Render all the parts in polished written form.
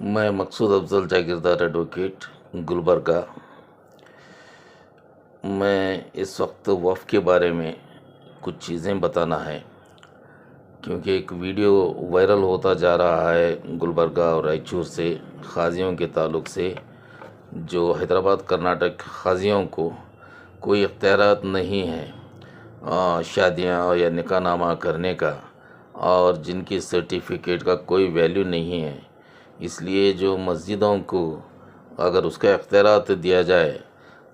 मैं मकसूद अफजल जागीरदार एडवोकेट गुलबर्गा। मैं इस वक्त वफ़ के बारे में कुछ चीज़ें बताना है, क्योंकि एक वीडियो वायरल होता जा रहा है गुलबर्गा और रायचूर से ख़ाज़ियों के ताल्लुक़ से, जो हैदराबाद कर्नाटक ख़ाज़ियों को कोई इख्तियारात नहीं है शादियाँ या निकाहनामा करने का, और जिनकी सर्टिफिकेट का कोई वैल्यू नहीं है। इसलिए जो मस्जिदों को अगर उसका इख्तियारात दिया जाए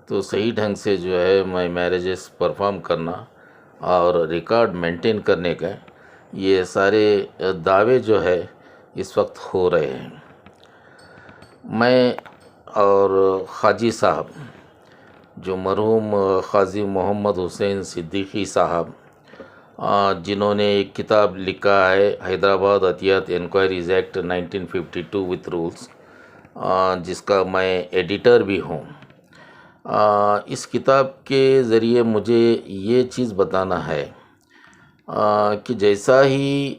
तो सही ढंग से जो है मैरिजेस परफॉर्म करना और रिकॉर्ड मेंटेन करने का, ये सारे दावे जो है इस वक्त हो रहे हैं। मैं और खाजी साहब, जो मरहूम क़ाज़ी मोहम्मद हुसैन सिद्दीकी साहब, जिन्होंने एक किताब लिखा है Hyderabad Atiyat inquiries act 1952 with rules, जिसका मैं एडिटर भी हूँ। इस किताब के ज़रिए मुझे ये चीज़ बताना है कि जैसा ही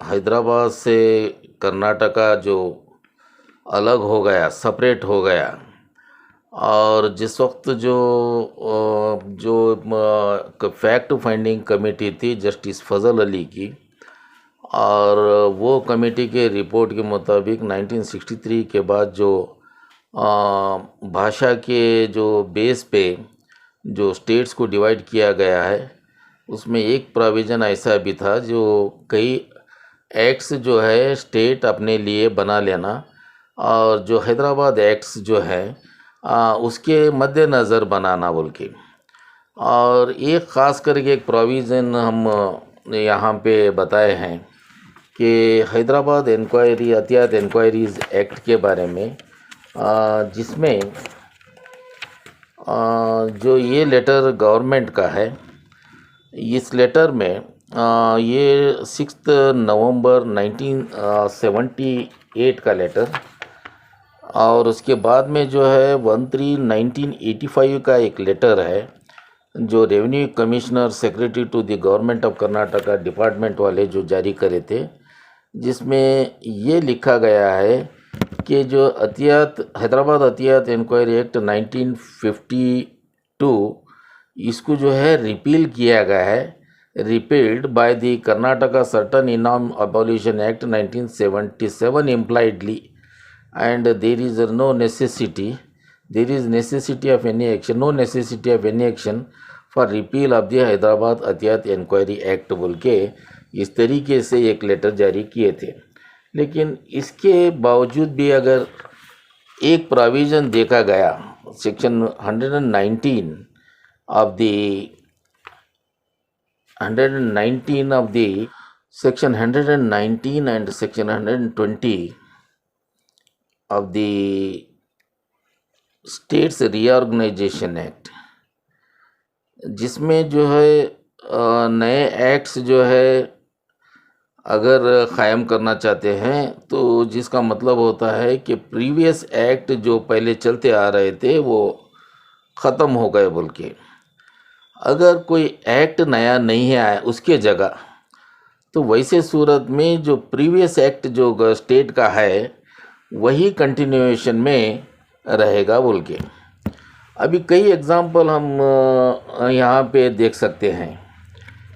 हैदराबाद से कर्नाटका जो अलग हो गया, सेपरेट हो गया, और जिस वक्त जो फैक्ट फाइंडिंग कमेटी थी जस्टिस फजल अली की, और वो कमेटी के रिपोर्ट के मुताबिक 1963 के बाद जो भाषा के जो बेस पे जो स्टेट्स को डिवाइड किया गया है, उसमें एक प्रोविज़न ऐसा भी था जो कई एक्ट्स जो है स्टेट अपने लिए बना लेना, और जो हैदराबाद एक्ट्स जो है उसके मद्देनज़र बनाना बोल के। और एक ख़ास करके एक प्रोविज़न हम यहाँ पे बताए हैं कि हैदराबाद अतियात इंक्वायरीज़ एक्ट के बारे में, जिसमें जो ये लेटर गवर्नमेंट का है, इस लेटर में ये 6 नवंबर 1978 का लेटर, और उसके बाद में जो है 13/1985 का एक लेटर है जो revenue commissioner secretary to the government of Karnataka department वाले जो जारी करे थे, जिसमें ये लिखा गया है कि जो हैदराबाद अतियात इंक्वायरी एक्ट 1952, इसको जो है रिपील किया गया है, repealed by the Karnataka certain inam abolition act 1977 impliedly, and there is no necessity of any action, no necessity of any action for repeal of the Hyderabad Atiyat inquiry act बोल के इस तरीके से एक लेटर जारी किए थे। लेकिन इसके बावजूद भी अगर एक प्रोविज़न देखा गया, section 119 of the section 119 and section 120 of the states reorganisation act, जिसमें जो है नए एक्ट्स जो है अगर क़ायम करना चाहते हैं तो जिसका मतलब होता है कि प्रीवियस एक्ट जो पहले चलते आ रहे थे वो ख़त्म हो गए बोल के। अगर कोई एक्ट नया नहीं आया उसके जगह, तो वैसे सूरत में जो प्रीवियस एक्ट जो स्टेट का है वही कंटिन्यूएशन में रहेगा बोल के। अभी कई एग्ज़ाम्पल हम यहाँ पे देख सकते हैं।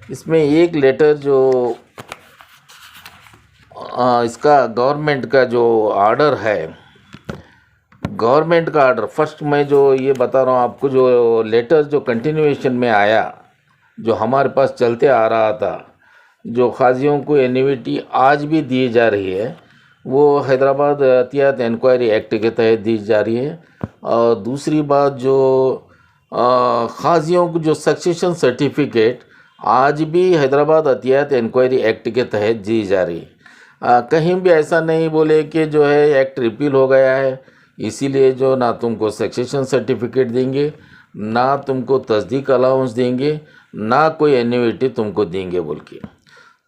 इसमें एक लेटर जो इसका गवर्नमेंट का जो ऑर्डर है, गवर्नमेंट का ऑर्डर, फर्स्ट मैं जो ये बता रहा हूँ आपको, जो लेटर जो कंटिन्यूएशन में आया, जो हमारे पास चलते आ रहा था, जो क़ाज़ियों को एन्युइटी आज भी दी जा रही है, वो हैदराबाद अतियात इंक्वायरी एक्ट के तहत दी जा रही है। और दूसरी बात, जो क़ाज़ियों को जो सक्सेशन सर्टिफिकेट आज भी हैदराबाद अतियात इंक्वायरी एक्ट के तहत दी जा रही है। कहीं भी ऐसा नहीं बोले कि जो है एक्ट रिपील हो गया है, इसीलिए जो ना तुमको सक्सेशन सर्टिफिकेट देंगे, ना तुमको तस्दीक अलाउंस देंगे, ना कोई एन्युइटी तुमको देंगे बोल के।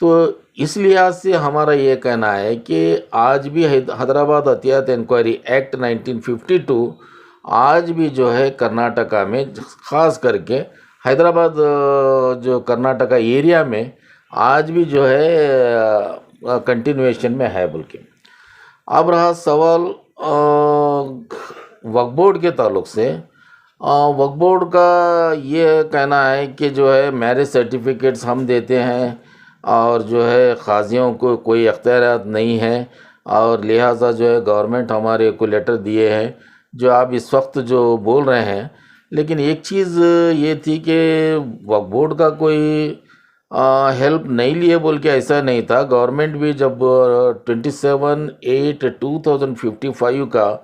तो इस लिहाज से हमारा ये कहना है कि आज भी हैदराबाद अतियात इंक्वायरी एक्ट 1952 आज भी जो है कर्नाटका में, ख़ास करके हैदराबाद जो कर्नाटका एरिया में आज भी जो है कंटिन्यूएशन में है बोल के। अब रहा सवाल वक्फ बोर्ड के ताल्लुक से। वक्फ बोर्ड का ये कहना है कि जो है मैरिज सर्टिफिकेट्स हम देते हैं और जो है क़ाज़ियों को कोई अख्तियारात नहीं है, और लिहाजा जो है गवर्नमेंट हमारे को लेटर दिए हैं जो आप इस वक्त जो बोल रहे हैं। लेकिन एक चीज़ ये थी कि वक्फ बोर्ड का कोई हेल्प नहीं लिए बोल के ऐसा नहीं था। गवर्नमेंट भी जब 27/8/2055 का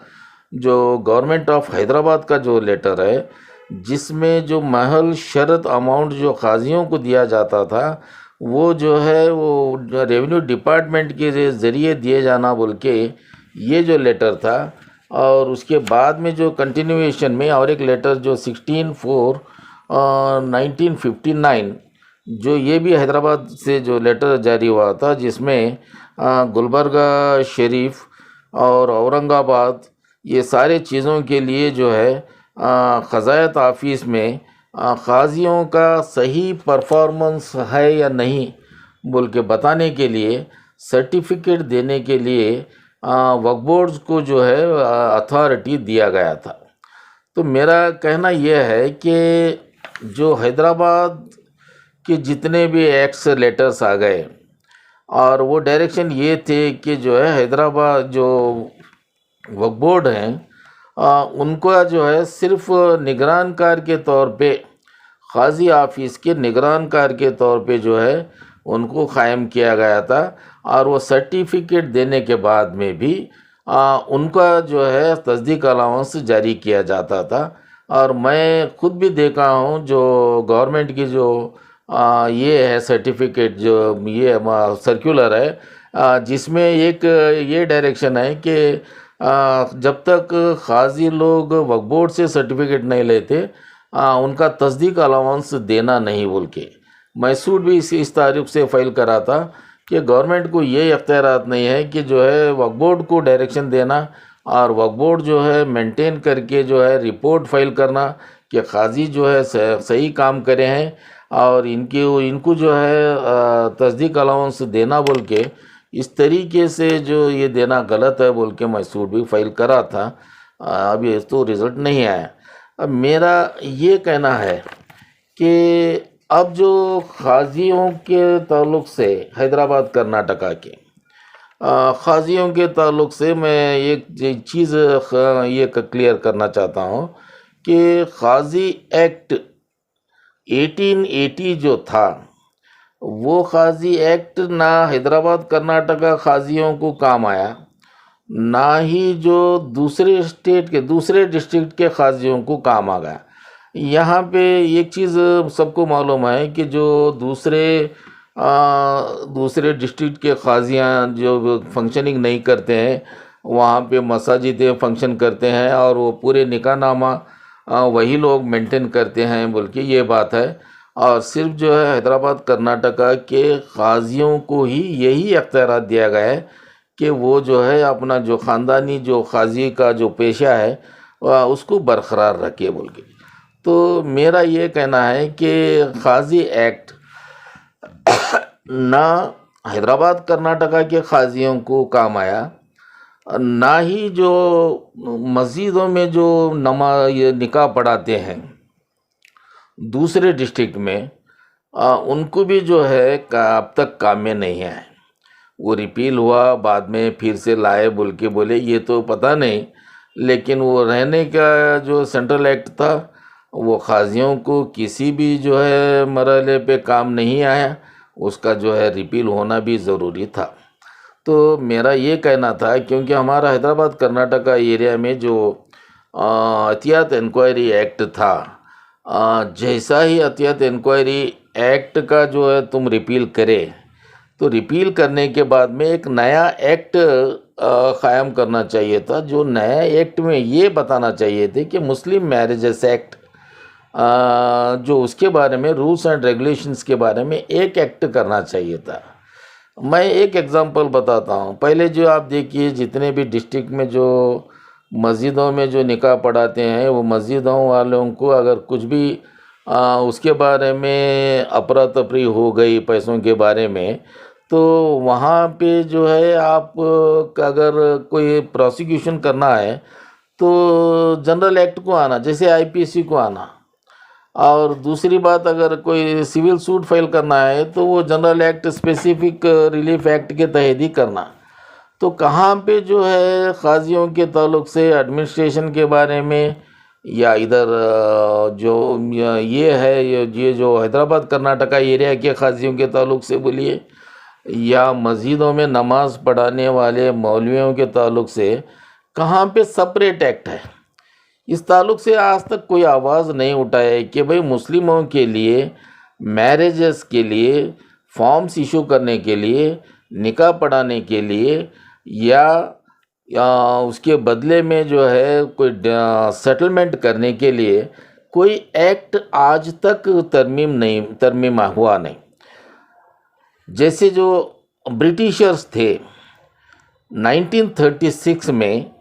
जो गवर्नमेंट ऑफ हैदराबाद का जो लेटर है, जिसमें जो महल शरत अमाउंट जो क़ाज़ियों को दिया जाता था वो जो है वो रेवेन्यू डिपार्टमेंट के ज़रिए दिए जाना बोल के ये जो लेटर था, और उसके बाद में जो कंटिन्यूएशन में और एक लेटर जो 16/4/1959 जो ये भी हैदराबाद से जो लेटर जारी हुआ था, जिसमें गुलबर्गा शरीफ और औरंगाबाद ये सारे चीज़ों के लिए जो है क़ज़ायत ऑफिस में क़ाज़ियों का सही परफॉर्मेंस है या नहीं बोल के बताने के लिए सर्टिफिकेट देने के लिए वक्फ बोर्ड को जो है अथॉरिटी दिया गया था। तो मेरा कहना यह है कि जो हैदराबाद के जितने भी एक्ट्स लेटर्स आ गए, और वो डायरेक्शन ये थे कि जो है हैदराबाद जो वक्फ बोर्ड हैं उनका जो है सिर्फ निगरानकार के तौर पे, क़ाज़ी ऑफिस के निगरानकार के तौर पे जो है उनको क़ायम किया गया था, और वो सर्टिफिकेट देने के बाद में भी उनका जो है तस्दीक अलाउंस जारी किया जाता था। और मैं खुद भी देखा हूँ जो गवर्नमेंट की जो ये है सर्टिफिकेट जो ये सर्कुलर है, जिसमें एक ये डायरेक्शन है कि जब तक क़ाज़ी लोग वक्फ बोर्ड से सर्टिफिकेट नहीं लेते उनका तस्दीक अलाउंस देना नहीं बोल के। मैं सूट भी इस तारीख से फ़ाइल करा था कि गवर्नमेंट को ये अख्तियारात नहीं है कि जो है वक्फ बोर्ड को डायरेक्शन देना और वक्फ बोर्ड जो है मेंटेन करके जो है रिपोर्ट फाइल करना कि क़ाज़ी जो है सही काम करे हैं, और इनको जो है तस्दीक अलाउंस देना बोल के इस तरीके से जो ये देना गलत है बोल के मैं सूट भी फाइल करा था। अभी तो रिज़ल्ट नहीं आया। अब मेरा ये कहना है कि अब जो क़ाज़ियों के ताल्लुक़ से हैदराबाद कर्नाटका के क़ाज़ियों के ताल्लुक़ से मैं एक चीज़ ये क्लियर करना चाहता हूँ कि क़ाज़ी एक्ट 1880 जो था वो क़ाज़ी एक्ट ना हैदराबाद कर्नाटका क़ाज़ियों को काम आया, ना ही जो दूसरे स्टेट के दूसरे डिस्ट्रिक्ट के क़ाज़ियों को काम आ गया। यहाँ पे एक चीज़ सबको मालूम है कि जो दूसरे डिस्ट्रिक्ट के क़ाज़ियाँ जो फंक्शनिंग नहीं करते हैं, वहाँ पे मसाजिदें फंक्शन करते हैं और वो पूरे निकाहनामा वही लोग मेंटेन करते हैं बोल के ये बात है। और सिर्फ जो है हैदराबाद कर्नाटका के क़ाज़ियों को ही यही अख्तियार दिया गया है कि वो जो है अपना जो ख़ानदानी जो क़ाज़ी का जो पेशा है उसको बरक़रार रखे बोल के। तो मेरा ये कहना है कि क़ाज़ी एक्ट ना हैदराबाद कर्नाटका के क़ाज़ियों को काम आया, ना ही जो मस्जिदों में जो ये निकाह पढ़ाते हैं दूसरे डिस्ट्रिक्ट में उनको भी जो है अब तक काम में नहीं है। वो रिपील हुआ, बाद में फिर से लाए बोल के बोले ये तो पता नहीं, लेकिन वो रहने का जो सेंट्रल एक्ट था वो क़ाज़ियों को किसी भी जो है मरहले पे काम नहीं आया, उसका जो है रिपील होना भी ज़रूरी था। तो मेरा ये कहना था क्योंकि हमारा हैदराबाद कर्नाटका एरिया में जो अतियात इंक्वायरी एक्ट था, जैसा ही अतियात इंक्वायरी एक्ट का जो है तुम रिपील करे तो रिपील करने के बाद में एक नया एक्ट क़ायम करना चाहिए था। जो नया एक्ट में ये बताना चाहिए थे कि मुस्लिम मैरिजेस एक्ट जो उसके बारे में रूल्स एंड रेगुलेशंस के बारे में एक एक्ट करना चाहिए था। मैं एक एग्ज़ाम्पल बताता हूँ। पहले जो आप देखिए जितने भी डिस्ट्रिक्ट में जो मस्जिदों में जो निकाह पढ़ाते हैं वो मस्जिदों वालों को अगर कुछ भी उसके बारे में अफरा तफरी हो गई पैसों के बारे में, तो वहाँ पे जो है आप अगर कोई प्रोसिक्यूशन करना है तो जनरल एक्ट को आना, जैसे आईपीसी को आना। और दूसरी बात, अगर कोई सिविल सूट फाइल करना है तो वो general act specific relief act के तहत ही करना। तो कहाँ पे जो है काजियों के ताल्लुक से एडमिनिस्ट्रेशन के बारे में, या इधर जो ये है, ये जो हैदराबाद कर्नाटका एरिया के काजियों के ताल्लुक से बोलिए, या मस्जिदों में नमाज पढ़ाने वाले मौलवियों के ताल्लुक से, कहाँ पे सेपरेट एक्ट है। इस ताल्लुक से आज तक कोई आवाज़ नहीं उठाए कि भाई मुस्लिमों के लिए मैरिजेस के लिए फॉर्म्स इशू करने के लिए, निकाह पढ़ाने के लिए, या उसके बदले में जो है कोई सेटलमेंट करने के लिए कोई एक्ट आज तक तरमीम हुआ नहीं। जैसे जो ब्रिटिशर्स थे 1936 में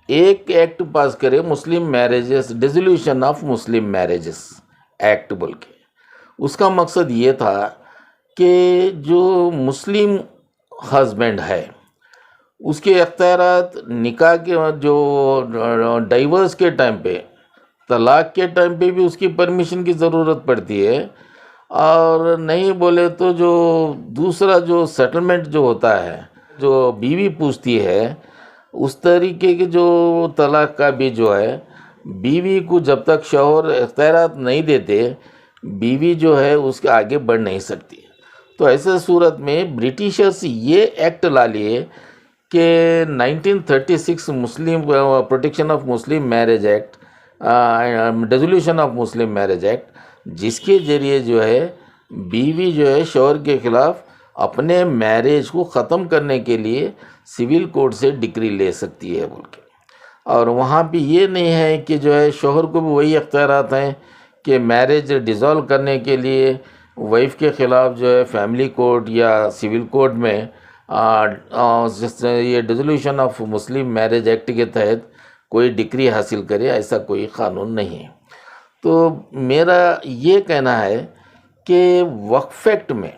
एक एक्ट पास करे, Muslim marriages, dissolution of Muslim marriages act बोल के। उसका मकसद ये था कि जो मुस्लिम हस्बैंड है उसके अख्तियारात निकाह के, जो डाइवर्स के टाइम पे, तलाक के टाइम पे भी उसकी परमिशन की ज़रूरत पड़ती है। और नहीं बोले तो जो दूसरा जो सेटलमेंट जो होता है, जो बीवी पूछती है, उस तरीके के जो तलाक का भी जो है, बीवी को जब तक शौहर इख्तियारात नहीं देते, बीवी जो है उसके आगे बढ़ नहीं सकती। तो ऐसे सूरत में ब्रिटिशर्स ये एक्ट ला लिए कि 1936 Muslim protection of Muslim marriage act, dissolution of Muslim marriage act, जिसके ज़रिए जो है बीवी जो है शौहर के ख़िलाफ़ अपने मैरिज को ख़त्म करने के लिए सिविल कोर्ट से डिक्री ले सकती है बोल के। और वहाँ पे ये नहीं है कि जो है शौहर को भी वही अख्तियारात हैं कि मैरिज डिज़ोल्व करने के लिए वाइफ के ख़िलाफ़ जो है फैमिली कोर्ट या सिविल कोर्ट में ये dissolution of Muslim marriage act के तहत कोई डिक्री हासिल करे, ऐसा कोई क़ानून नहीं है। तो मेरा ये कहना है कि वक्फ एक्ट में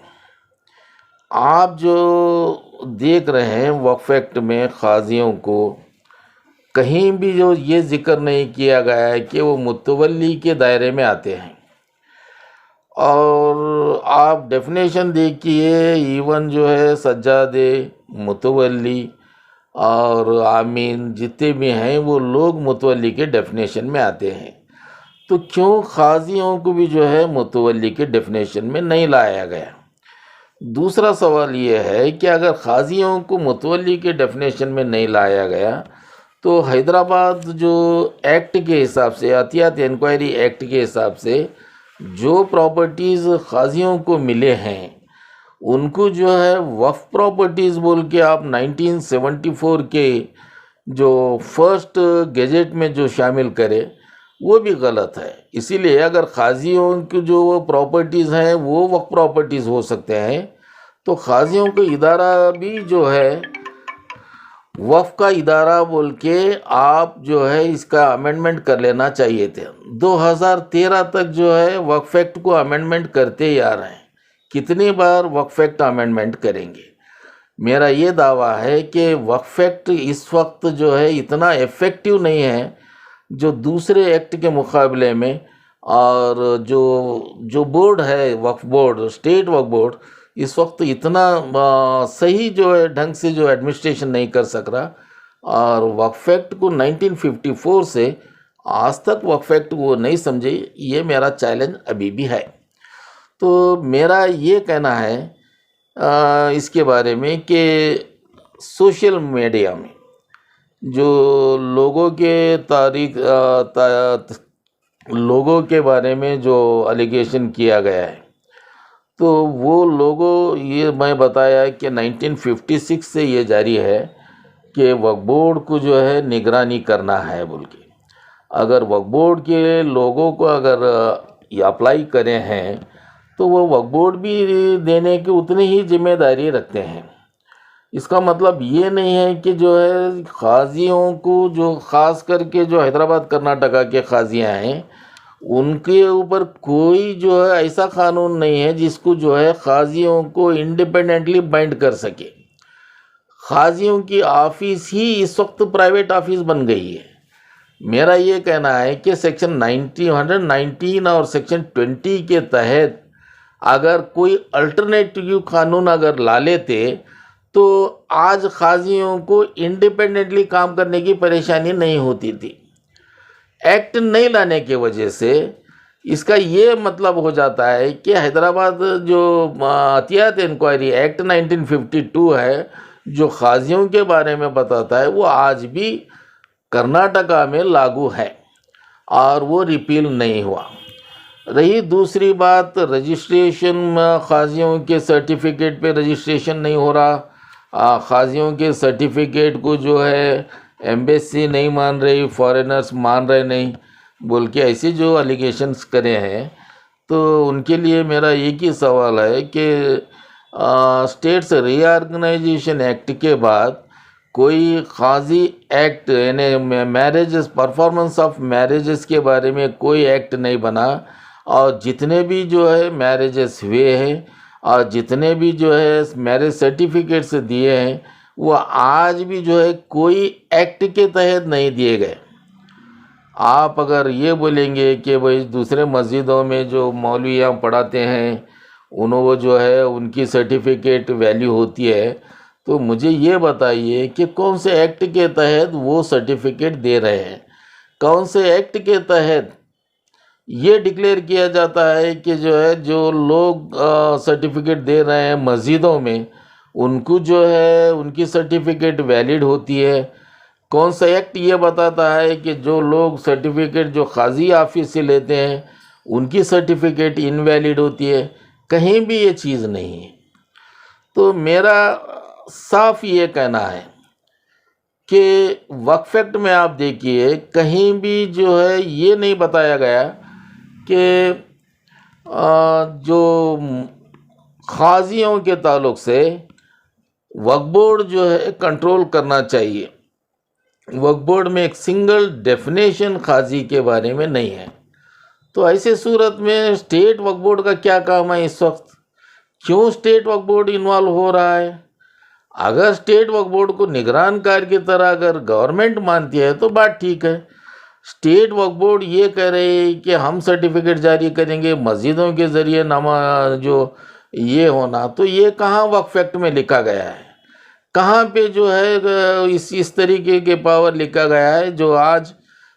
आप जो देख रहे हैं, वक्फ एक्ट में काजियों को कहीं भी जो ये ज़िक्र नहीं किया गया है कि वो मुतवल्ली के दायरे में आते हैं। और आप डेफिनेशन देखिए, इवन जो है सज्जादे, मुतवल्ली और आमीन जितने भी हैं वो लोग मुतवल्ली के डेफिनेशन में आते हैं। तो क्यों काजियों को भी जो है मुतवल्ली के डेफिनेशन में नहीं लाया गया? दूसरा सवाल ये है कि अगर काजियों को मुतवल्ली के डेफिनेशन में नहीं लाया गया तो हैदराबाद जो एक्ट के हिसाब से, एहतियात इंक्वायरी एक्ट के हिसाब से जो प्रॉपर्टीज़ काजियों को मिले हैं उनको जो है वक्फ प्रॉपर्टीज़ बोल के आप 1974 के जो फर्स्ट गैजेट में जो शामिल करे, वो भी गलत है। इसीलिए अगर काजियों की जो वो प्रॉपर्टीज़ हैं वो वक्फ प्रॉपर्टीज़ हो सकते हैं, तो काजियों का इदारा भी जो है वक्फ का इदारा बोल के आप जो है इसका अमेंडमेंट कर लेना चाहिए थे। 2013 तक जो है वक्फ एक्ट को अमेंडमेंट करते ही आ रहे हैं। कितनी बार वक्फ एक्ट अमेंडमेंट करेंगे? मेरा ये दावा है कि वक्फ एक्ट इस वक्त जो है इतना इफ़ेक्टिव नहीं है जो दूसरे एक्ट के मुकाबले में। और जो बोर्ड है, वक्फ बोर्ड, स्टेट वक्फ बोर्ड, इस वक्त इतना सही जो है ढंग से जो एडमिनिस्ट्रेशन नहीं कर सक रहा। और वक्फ एक्ट को 1954 से आज तक वक्फ एक्ट वो नहीं समझे, ये मेरा चैलेंज अभी भी है। तो मेरा ये कहना है इसके बारे में कि सोशल मीडिया में जो लोगों के लोगों के बारे में जो एलिगेशन किया गया है, तो वो लोगों, ये मैं बताया कि 1956 से ये जारी है कि वक्फ बोर्ड को जो है निगरानी करना है बोल के। अगर वक्फ बोर्ड के लोगों को अगर ये अप्लाई करें हैं तो वो वक्फ बोर्ड भी देने की उतनी ही जिम्मेदारी रखते हैं। इसका मतलब ये नहीं है कि जो है काजियों को, जो ख़ास करके जो हैदराबाद कर्नाटका के काजियाँ हैं, उनके ऊपर कोई जो है ऐसा कानून नहीं है जिसको जो है काजियों को इंडिपेंडेंटली बाइंड कर सके। काजियों की ऑफिस ही इस वक्त प्राइवेट ऑफिस बन गई है। मेरा ये कहना है कि सेक्शन 119 और सेक्शन 20 के तहत अगर कोई अल्टरनेटिव कानून अगर ला लेते तो आज काजियों को इंडिपेंडेंटली काम करने की परेशानी नहीं होती थी। एक्ट नहीं लाने की वजह से इसका ये मतलब हो जाता है कि हैदराबाद जो अतियात इंक्वायरी एक्ट 1952 है जो काजियों के बारे में बताता है वो आज भी कर्नाटका में लागू है और वो रिपील नहीं हुआ। रही दूसरी बात, रजिस्ट्रेशन काजियों के सर्टिफिकेट पे रजिस्ट्रेशन नहीं हो रहा, काजियों के सर्टिफिकेट को जो है एम्बेसी नहीं मान रही, फॉरेनर्स मान रहे नहीं बोल के ऐसे जो एलिगेशंस करे हैं, तो उनके लिए मेरा एक ही सवाल है कि स्टेट्स रीऑर्गेनाइजेशन एक्ट के बाद कोई काजी एक्ट यानी मैरिजेस परफॉर्मेंस ऑफ मैरिजेस के बारे में कोई एक्ट नहीं बना और जितने भी जो है मैरिजेस हुए हैं और जितने भी जो है मैरिज सर्टिफिकेट्स दिए हैं वो आज भी जो है कोई एक्ट के तहत नहीं दिए गए। आप अगर ये बोलेंगे कि भाई दूसरे मस्जिदों में जो मौलवियाँ पढ़ाते हैं उन्होंने जो है उनकी सर्टिफिकेट वैल्यू होती है, तो मुझे ये बताइए कि कौन से एक्ट के तहत वो सर्टिफिकेट दे रहे हैं, कौन से एक्ट के तहत ये डिक्लेयर किया जाता है कि जो है जो लोग सर्टिफिकेट दे रहे हैं मस्जिदों में उनको जो है उनकी सर्टिफिकेट वैलिड होती है। कौन सा एक्ट ये बताता है कि जो लोग सर्टिफिकेट जो काजी ऑफिस से लेते हैं उनकी सर्टिफिकेट इनवैलिड होती है? कहीं भी ये चीज़ नहीं है। तो मेरा साफ ये कहना है कि वक्फ एक्ट में आप देखिए कहीं भी जो है ये नहीं बताया गया कि जो काजियों के ताल्लुक से वक्फ बोर्ड जो है कंट्रोल करना चाहिए। वक्फ बोर्ड में एक सिंगल डेफिनेशन काजी के बारे में नहीं है। तो ऐसे सूरत में स्टेट वक्फ बोर्ड का क्या काम है इस वक्त? क्यों स्टेट वक्फ बोर्ड इन्वॉल्व हो रहा है? अगर स्टेट वक्फ बोर्ड को निगरानकार की तरह अगर गवर्नमेंट मानती है तो बात ठीक है। स्टेट वक्फ बोर्ड ये कह रहे हैं कि हम सर्टिफिकेट जारी करेंगे मस्जिदों के ज़रिए नामा जो ये होना, तो ये कहाँ वक्फ एक्ट में लिखा गया है? कहाँ पे जो है इस तरीके के पावर लिखा गया है जो आज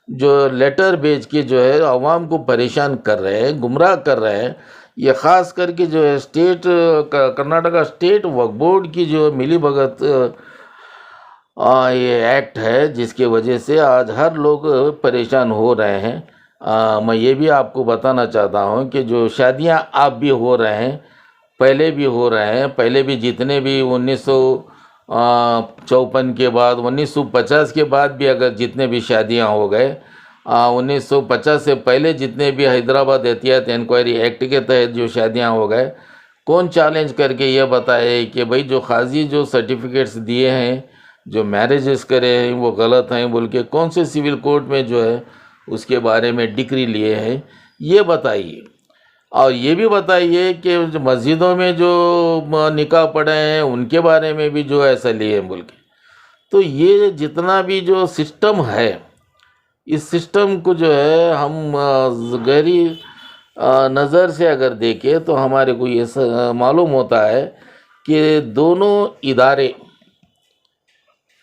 जो लेटर भेज के जो है आवाम को परेशान कर रहे हैं, गुमराह कर रहे हैं? ये ख़ास करके जो है स्टेट कर्नाटका स्टेट वक्फ बोर्ड की जो मिली भगत ये एक्ट है जिसके वजह से आज हर लोग परेशान हो रहे हैं। मैं ये भी आपको बताना चाहता हूँ कि जो शादियाँ आप भी हो रहे हैं, पहले भी हो रहे हैं, पहले भी जितने भी 1954 के बाद 1950 के बाद भी अगर जितने भी शादियाँ हो गए, 1950 से पहले जितने भी हैदराबाद एहतियात इंक्वायरी एक्ट के तहत जो शादियाँ हो गए, कौन चैलेंज करके ये बताए कि भाई जो काजी जो सर्टिफिकेट्स दिए हैं जो मैरिजेस करे हैं वो गलत हैं बोल के कौन से सिविल कोर्ट में जो है उसके बारे में डिक्री लिए हैं? ये बताइए। और ये भी बताइए कि जो मस्जिदों में जो निकाह पढ़े हैं उनके बारे में भी जो ऐसा लिए हैं बोल के। तो ये जितना भी जो सिस्टम है इस सिस्टम को जो है हम गहरी नज़र से अगर देखें तो हमारे को ये मालूम होता है कि दोनों इदारे,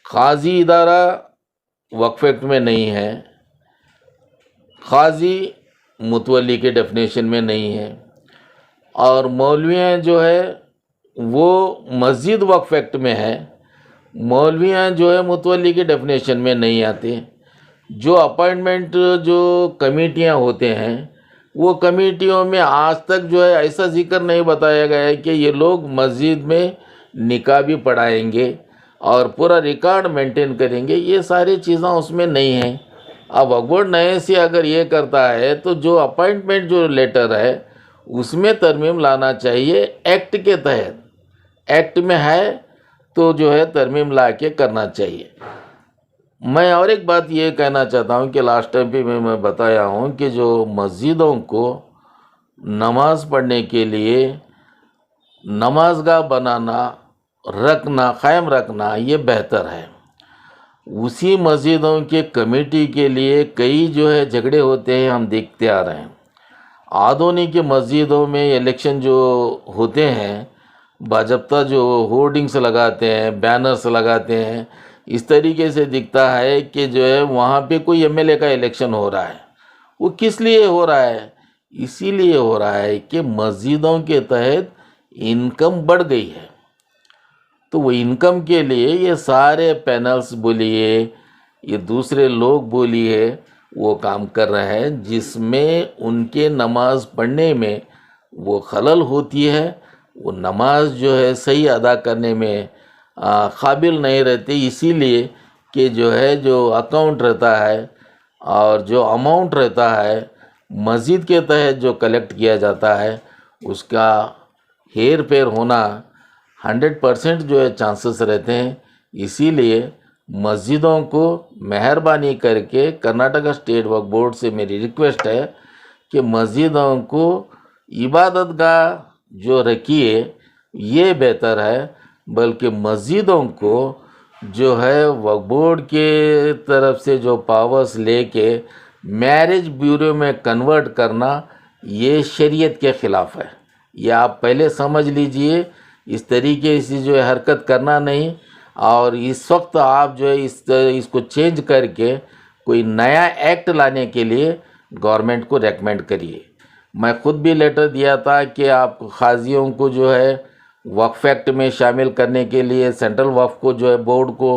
काजी इदारा वक्फ एक्ट में नहीं है, काजी मुतवल्ली के डेफिनेशन में नहीं है, और मौलवियाँ जो है वो मस्जिद वक्फ एक्ट में है, मौलवियाँ जो है मुतवल्ली के डेफिनेशन में नहीं आते। जो अपॉइंटमेंट जो कमेटियाँ होते हैं वो कमेटियों में आज तक जो है ऐसा जिक्र नहीं बताया गया है कि ये लोग मस्जिद में निकाह भी पढ़ाएंगे और पूरा रिकॉर्ड मेंटेन करेंगे। ये सारी चीज़ें उसमें नहीं हैं। अब वक्फ बोर्ड नए से अगर ये करता है तो जो अपॉइंटमेंट जो लेटर है उसमें तरमीम लाना चाहिए एक्ट के तहत। एक्ट में है तो जो है तरमीम ला के करना चाहिए। मैं और एक बात ये कहना चाहता हूँ कि लास्ट टाइम भी मैं बताया हूँ कि जो मस्जिदों को नमाज पढ़ने के लिए नमाजगाह बनाना, रखना, कायम रखना ये बेहतर है। उसी मस्जिदों के कमेटी के लिए कई जो है झगड़े होते हैं, हम देखते आ रहे हैं। आधुनिक की मस्जिदों में इलेक्शन जो होते हैं, बाजब्ता जो होर्डिंग्स लगाते हैं, बैनर्स लगाते हैं, इस तरीके से दिखता है कि जो है वहाँ पे कोई एमएलए का इलेक्शन हो रहा है। वो किस लिए हो रहा है? इसीलिए हो रहा है कि मस्जिदों के तहत इनकम बढ़ गई है। तो वो इनकम के लिए ये सारे पैनल्स बोलिए, ये दूसरे लोग बोलिए, वो काम कर रहे हैं जिसमें उनके नमाज पढ़ने में वो खलल होती है। वो नमाज जो है सही अदा करने में काबिल नहीं रहते, इसीलिए कि जो है जो अकाउंट रहता है और जो अमाउंट रहता है मस्जिद के तहत जो कलेक्ट किया जाता है, उसका हेर फेर होना 100% जो है चांसेस रहते हैं। इसीलिए मस्जिदों को मेहरबानी करके कर्नाटका स्टेट वक्फ बोर्ड से मेरी रिक्वेस्ट है कि मस्जिदों को इबादत गाह जो रखिए ये बेहतर है, बल्कि मस्जिदों को जो है वक्फ बोर्ड के तरफ से जो पावर्स लेके मैरिज ब्यूरो में कन्वर्ट करना ये शरीयत के ख़िलाफ़ है। ये आप पहले समझ लीजिए। इस तरीके से जो है हरकत करना नहीं, और इस वक्त आप जो है इसको चेंज करके कोई नया एक्ट लाने के लिए गवर्नमेंट को रेकमेंड करिए। मैं खुद भी लेटर दिया था कि आप खाजियों को जो है वक्फ एक्ट में शामिल करने के लिए सेंट्रल वक्फ को जो है बोर्ड को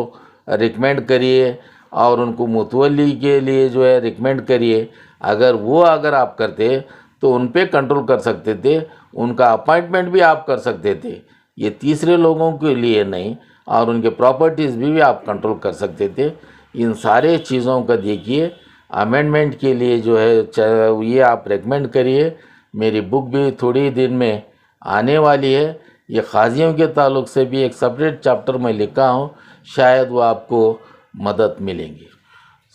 रिकमेंड करिए और उनको मुतवली के लिए जो है रिकमेंड करिए। अगर आप करते तो उन पे कंट्रोल कर सकते थे, उनका अपॉइंटमेंट भी आप कर सकते थे। ये तीसरे लोगों के लिए नहीं, और उनके प्रॉपर्टीज़ भी आप कंट्रोल कर सकते थे। इन सारे चीज़ों का देखिए, अमेंडमेंट के लिए जो है ये आप रेकमेंड करिए। मेरी बुक भी थोड़ी दिन में आने वाली है। ये खाजियों के ताल्लुक से भी एक सेपरेट चैप्टर मैं लिखा हूँ, शायद वो आपको मदद मिलेंगी।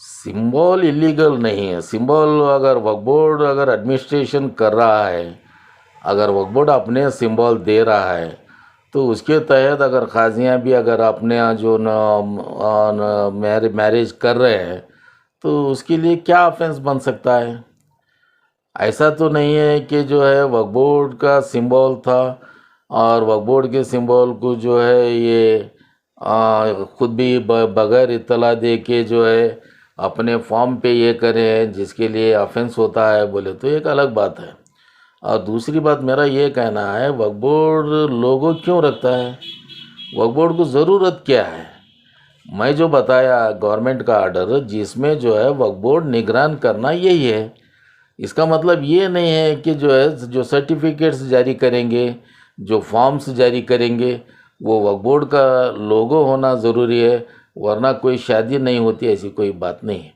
सिंबल इलीगल नहीं है। सिंबल अगर वक्फ बोर्ड अगर एडमिनिस्ट्रेशन कर रहा है, अगर वक्फ बोर्ड अपने सिंबल दे रहा है, तो उसके तहत अगर खाजियाँ भी अगर अपने यहाँ जो मैरिज कर रहे हैं, तो उसके लिए क्या ऑफेंस बन सकता है? ऐसा तो नहीं है कि जो है वक्फ बोर्ड का सिंबल था और वक्फ बोर्ड के सिंबल को जो है ये खुद भी बगैर इत्तला दे के जो है अपने फॉर्म पे ये करें, जिसके लिए ऑफेंस होता है बोले तो एक अलग बात है। और दूसरी बात मेरा ये कहना है, वक्फ बोर्ड लोगो क्यों रखता है? वक्फ बोर्ड को ज़रूरत क्या है? मैं जो बताया गवर्नमेंट का आर्डर, जिसमें जो है वक्फ बोर्ड निगरान करना यही है। इसका मतलब ये नहीं है कि जो है जो सर्टिफिकेट्स जारी करेंगे, जो फॉर्म्स जारी करेंगे, वो वक्फ बोर्ड का लोगो होना ज़रूरी है, वरना कोई शादी नहीं होती, ऐसी कोई बात नहीं है।